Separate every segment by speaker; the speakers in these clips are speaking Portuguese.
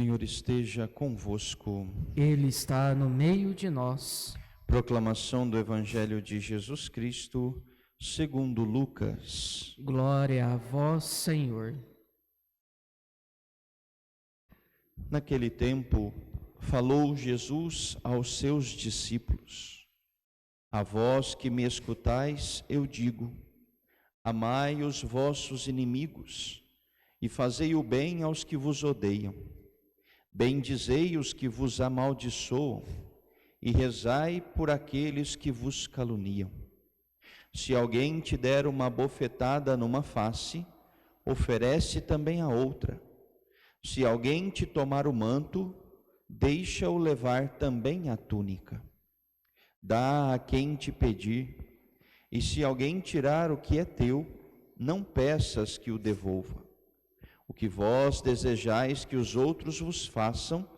Speaker 1: Senhor esteja convosco.
Speaker 2: Ele está no meio de nós.
Speaker 1: Proclamação do Evangelho de Jesus Cristo, segundo Lucas.
Speaker 2: Glória a vós, Senhor.
Speaker 1: Naquele tempo, falou Jesus aos seus discípulos: A vós que me escutais, eu digo: amai os vossos inimigos e fazei o bem aos que vos odeiam. Bendizei os que vos amaldiçoam e rezai por aqueles que vos caluniam. Se alguém te der uma bofetada numa face, oferece também a outra. Se alguém te tomar o manto, deixa-o levar também a túnica. Dá a quem te pedir, e se alguém tirar o que é teu, não peças que o devolva. O que vós desejais que os outros vos façam,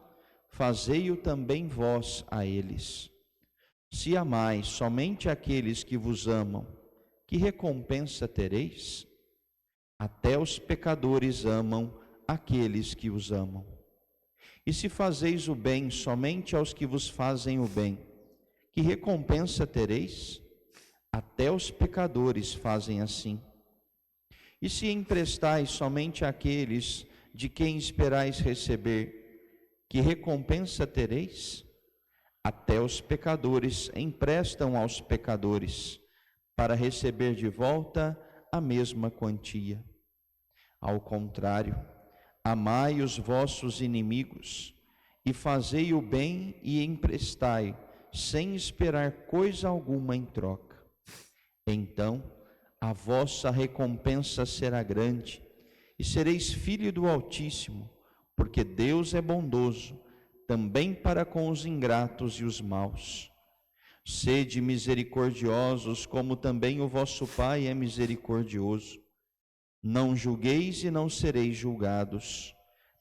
Speaker 1: fazei-o também vós a eles. Se amais somente aqueles que vos amam, que recompensa tereis? Até os pecadores amam aqueles que os amam. E se fazeis o bem somente aos que vos fazem o bem, que recompensa tereis? Até os pecadores fazem assim. E se emprestais somente àqueles de quem esperais receber, que recompensa tereis? Até os pecadores emprestam aos pecadores, para receber de volta a mesma quantia. Ao contrário, amai os vossos inimigos, e fazei o bem e emprestai, sem esperar coisa alguma em troca. Então, a vossa recompensa será grande, e sereis filho do Altíssimo, porque Deus é bondoso, também para com os ingratos e os maus. Sede misericordiosos, como também o vosso Pai é misericordioso. Não julgueis e não sereis julgados.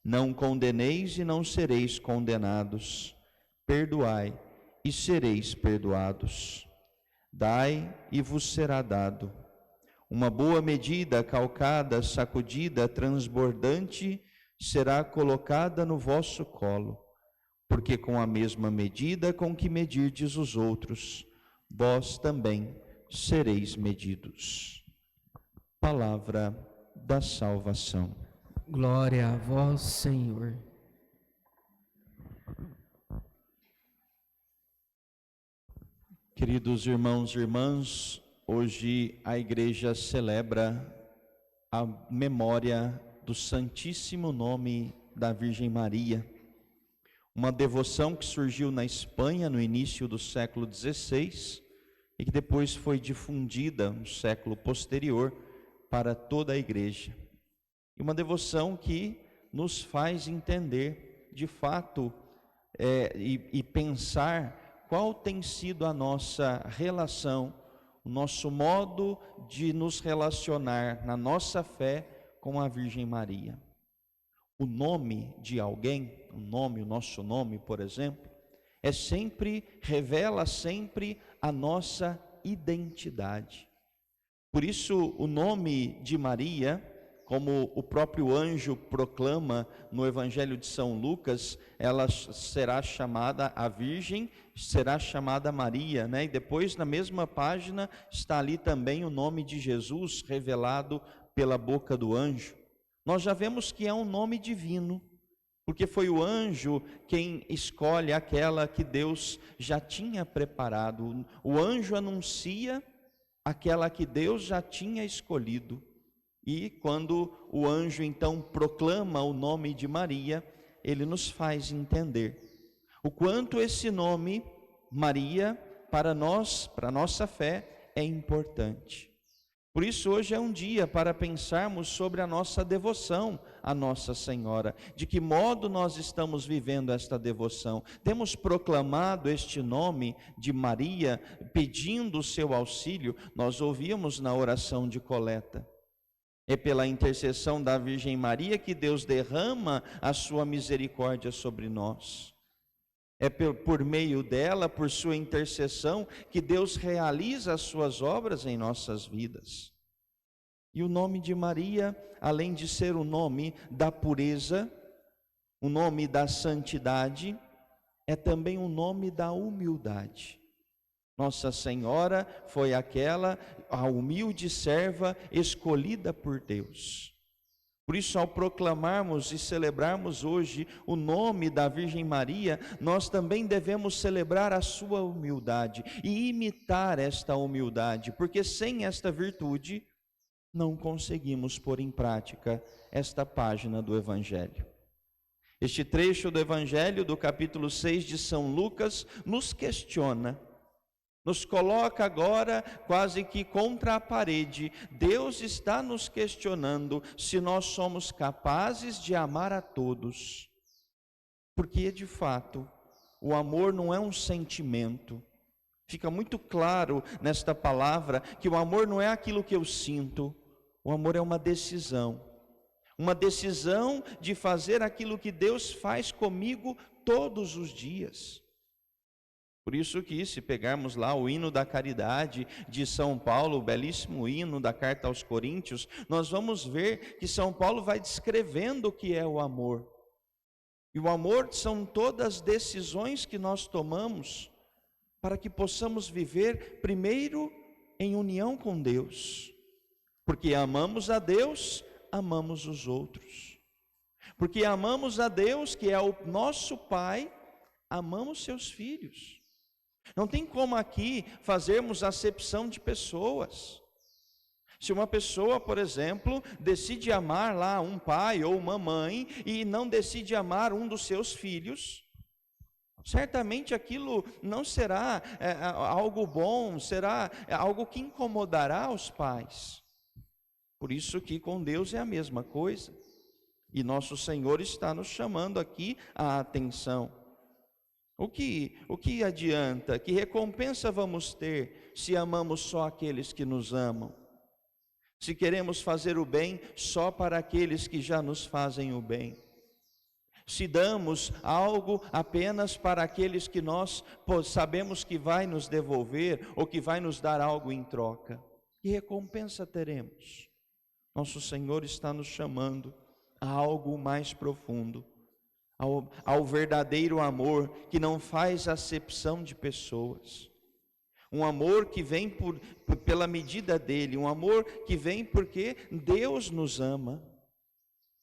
Speaker 1: Não condeneis e não sereis condenados. Perdoai e sereis perdoados. Dai e vos será dado. Uma boa medida, calcada, sacudida, transbordante, será colocada no vosso colo, porque com a mesma medida com que medirdes os outros, vós também sereis medidos. Palavra da salvação.
Speaker 2: Glória a vós, Senhor.
Speaker 1: Queridos irmãos e irmãs, hoje a Igreja celebra a memória do Santíssimo Nome da Virgem Maria, uma devoção que surgiu na Espanha no início do século XVI e que depois foi difundida no século posterior para toda a Igreja. E uma devoção que nos faz entender, de fato, e pensar qual tem sido a nossa relação, o nosso modo de nos relacionar na nossa fé com a Virgem Maria. O nome de alguém, o nosso nome, por exemplo, revela sempre a nossa identidade. Por isso, o nome de Maria, como o próprio anjo proclama no Evangelho de São Lucas, ela será chamada, a Virgem será chamada Maria, né? E depois na mesma página está ali também o nome de Jesus revelado pela boca do anjo. Nós já vemos que é um nome divino, porque foi o anjo quem escolhe aquela que Deus já tinha preparado. O anjo anuncia aquela que Deus já tinha escolhido. E quando o anjo então proclama o nome de Maria, ele nos faz entender o quanto esse nome, Maria, para nós, para a nossa fé, é importante. Por isso hoje é um dia para pensarmos sobre a nossa devoção à Nossa Senhora, de que modo nós estamos vivendo esta devoção. Temos proclamado este nome de Maria, pedindo o seu auxílio. Nós ouvimos na oração de coleta. É pela intercessão da Virgem Maria que Deus derrama a sua misericórdia sobre nós. É por meio dela, por sua intercessão, que Deus realiza as suas obras em nossas vidas. E o nome de Maria, além de ser o nome da pureza, O nome da santidade é também o nome da humildade. Nossa Senhora foi a humilde serva escolhida por Deus. Por isso, ao proclamarmos e celebrarmos hoje o nome da Virgem Maria, nós também devemos celebrar a sua humildade e imitar esta humildade, porque sem esta virtude não conseguimos pôr em prática esta página do Evangelho. Este trecho do Evangelho, do capítulo 6 de São Lucas, nos questiona, nos coloca agora quase que contra a parede. Deus está nos questionando se nós somos capazes de amar a todos. Porque, de fato, o amor não é um sentimento. Fica muito claro nesta palavra que o amor não é aquilo que eu sinto. O amor é uma decisão de fazer aquilo que Deus faz comigo todos os dias. Por isso que, se pegarmos lá o hino da caridade de São Paulo, o belíssimo hino da carta aos Coríntios, nós vamos ver que São Paulo vai descrevendo o que é o amor. E o amor são todas as decisões que nós tomamos para que possamos viver primeiro em união com Deus. Porque amamos a Deus, amamos os outros. Porque amamos a Deus, que é o nosso Pai, amamos seus filhos. Não tem como aqui fazermos acepção de pessoas. Se uma pessoa, por exemplo, decide amar lá um pai ou uma mãe e não decide amar um dos seus filhos, certamente aquilo não será algo bom, será algo que incomodará os pais. Por isso que com Deus é a mesma coisa. E nosso Senhor está nos chamando aqui a atenção. O que adianta? Que recompensa vamos ter se amamos só aqueles que nos amam? Se queremos fazer o bem só para aqueles que já nos fazem o bem? Se damos algo apenas para aqueles que nós sabemos que vai nos devolver ou que vai nos dar algo em troca? Que recompensa teremos? Nosso Senhor está nos chamando a algo mais profundo. Ao verdadeiro amor que não faz acepção de pessoas, um amor que vem pela medida dele, um amor que vem porque Deus nos ama.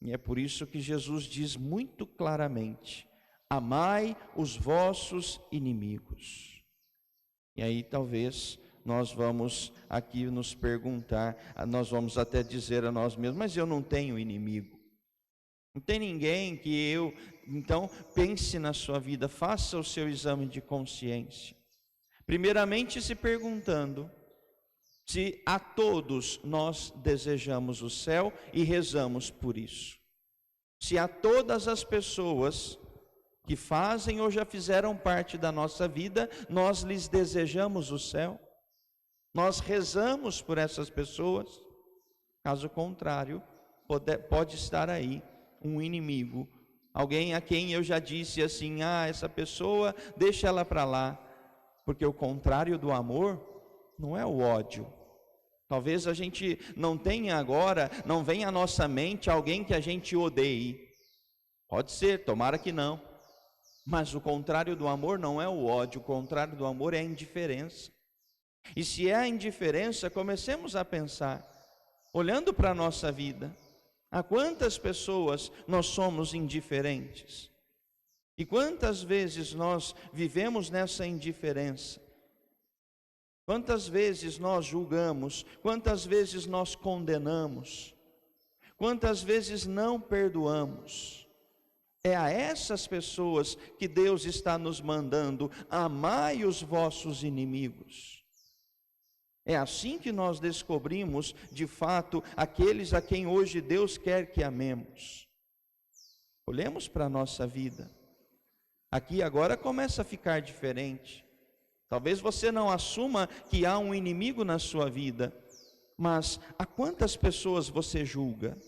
Speaker 1: E é por isso que Jesus diz muito claramente: amai os vossos inimigos. E aí talvez nós vamos aqui nos perguntar, nós vamos até dizer a nós mesmos: mas eu não tenho inimigo. Não tem ninguém que eu... Então, pense na sua vida, faça o seu exame de consciência. Primeiramente se perguntando se a todos nós desejamos o céu e rezamos por isso. Se a todas as pessoas que fazem ou já fizeram parte da nossa vida, nós lhes desejamos o céu. Nós rezamos por essas pessoas. Caso contrário, pode estar aí um inimigo, alguém a quem eu já disse assim: essa pessoa, deixa ela para lá, porque o contrário do amor não é o ódio. Talvez a gente não tenha agora, não venha à nossa mente alguém que a gente odeie, pode ser, tomara que não, mas o contrário do amor não é o ódio, o contrário do amor é a indiferença. E se é a indiferença, comecemos a pensar, olhando para a nossa vida, a quantas pessoas nós somos indiferentes? E quantas vezes nós vivemos nessa indiferença? Quantas vezes nós julgamos? Quantas vezes nós condenamos? Quantas vezes não perdoamos? É a essas pessoas que Deus está nos mandando: amai os vossos inimigos. É assim que nós descobrimos, de fato, aqueles a quem hoje Deus quer que amemos. Olhemos para a nossa vida. Aqui agora começa a ficar diferente. Talvez você não assuma que há um inimigo na sua vida, mas a quantas pessoas você julga?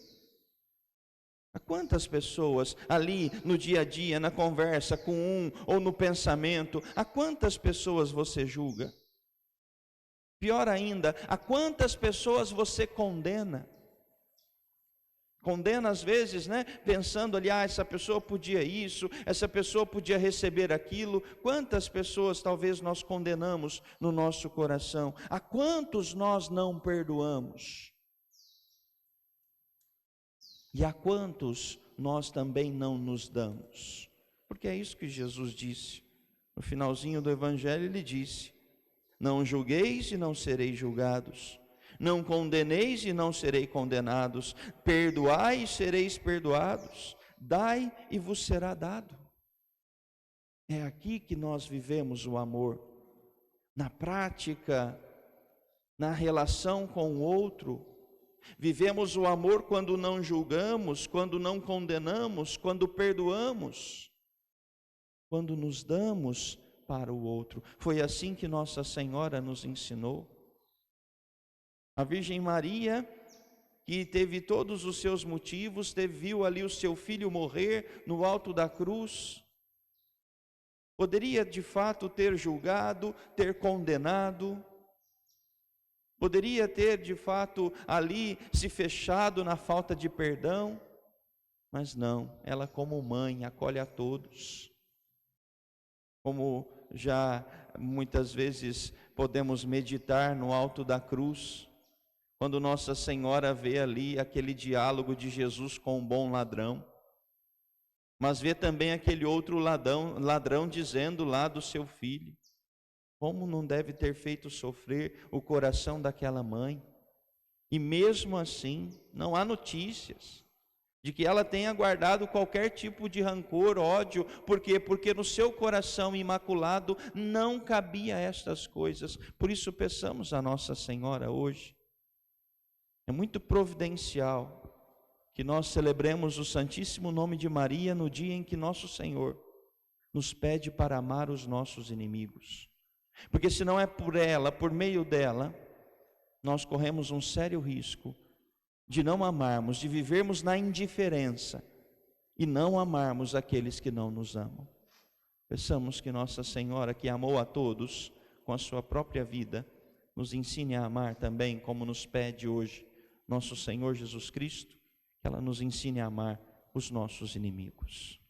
Speaker 1: A quantas pessoas ali no dia a dia, na conversa com um ou no pensamento, a quantas pessoas você julga? Pior ainda, a quantas pessoas você condena? Condena às vezes, né? Pensando ali, essa pessoa podia isso, essa pessoa podia receber aquilo. Quantas pessoas talvez nós condenamos no nosso coração? A quantos nós não perdoamos? E a quantos nós também não nos damos? Porque é isso que Jesus disse. No finalzinho do Evangelho ele disse: não julgueis e não sereis julgados. Não condeneis e não sereis condenados. Perdoai e sereis perdoados. Dai e vos será dado. É aqui que nós vivemos o amor. Na prática, na relação com o outro. Vivemos o amor quando não julgamos, quando não condenamos, quando perdoamos, quando nos damos para o outro. Foi assim que Nossa Senhora nos ensinou. A Virgem Maria, que teve todos os seus motivos, viu ali o seu filho morrer no alto da cruz, poderia de fato ter julgado, ter condenado, poderia ter de fato ali se fechado na falta de perdão, mas não, ela como mãe acolhe a todos. Como já muitas vezes podemos meditar no alto da cruz, quando Nossa Senhora vê ali aquele diálogo de Jesus com um bom ladrão, mas vê também aquele outro ladrão dizendo lá do seu filho, como não deve ter feito sofrer o coração daquela mãe. E mesmo assim, não há notícias de que ela tenha guardado qualquer tipo de rancor, ódio. Por quê? Porque no seu coração imaculado não cabia estas coisas. Por isso peçamos a Nossa Senhora hoje. É muito providencial que nós celebremos o Santíssimo Nome de Maria no dia em que Nosso Senhor nos pede para amar os nossos inimigos. Porque se não é por ela, por meio dela, nós corremos um sério risco de não amarmos, de vivermos na indiferença e não amarmos aqueles que não nos amam. Peçamos que Nossa Senhora, que amou a todos com a sua própria vida, nos ensine a amar também, como nos pede hoje nosso Senhor Jesus Cristo, que ela nos ensine a amar os nossos inimigos.